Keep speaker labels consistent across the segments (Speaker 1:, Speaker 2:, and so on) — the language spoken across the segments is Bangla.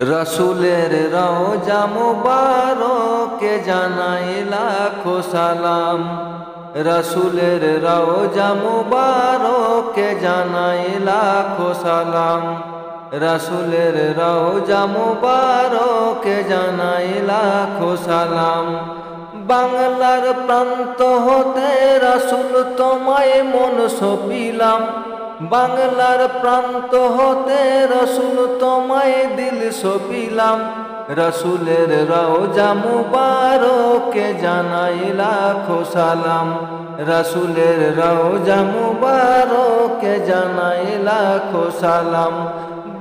Speaker 1: রসুলের রওজা মুবারকে জানাই লাখো সালাম। রসুলের রওজা মুবারকে জানাই লাখো সালাম। রসুলের রওজা মুবারকে জানাই লাখো সালাম। বাংলার প্রান্ত হতে রসুল তোমায় মন সপিলাম। বাংলার প্রান্ত হতে রসুল তোমায় দিল সপিলাম। রসুলের রওজা মুবারকে জানাই লাখো সালাম। রসুলের রওজা মুবারকে জানাই লাখো সালাম।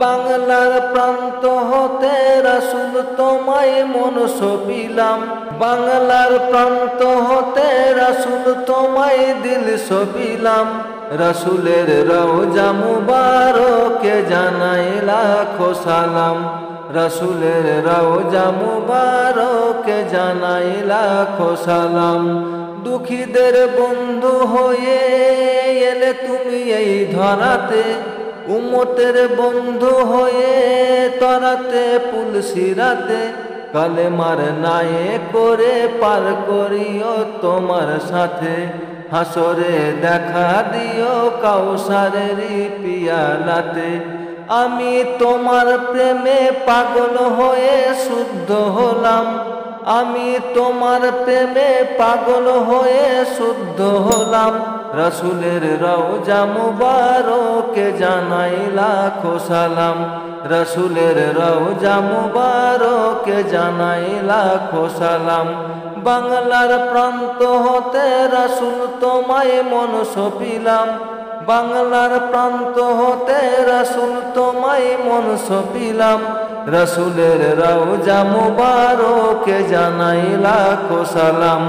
Speaker 1: বাংলার প্রান্ত হতে রসুল তোমায় মন সপিলাম। বাংলার প্রান্ত হতে রসুল তোমায় দিল সপিলাম। রসুলের রওজা মুবারকে জানাই লাখো সালাম। রসুলের রওজা মুবারকে জানাই লাখো সালাম। দুঃখীদের বন্ধু হয়ে এলে তুমি এই ধরাতে, উম্মতের বন্ধু হয়ে তরাতে পুলসিরাতে। কালেমার নায়ে করে পার করিও তোমার সাথে, হাসরে দেখা দিও কাউসারেরই পিয়ালাতে। আমি তোমার প্রেমে পাগল হয়ে শুদ্ধ হলাম। আমি তোমার প্রেমে পাগল হয়ে শুদ্ধ হলাম। রসুলের রওজা মুবারকে জানাই লাখো সালাম। রসুলের রওজা মুবারকে জানাই লাখো সালাম। বাংলার প্রান্ত হতে রসুল তোমায় মন সপিলাম। বাংলার প্রান্ত হতে রসুল তোমায় মন সপিলাম। রসুলের রওজা মুবারকে জানাই লাখো সালাম।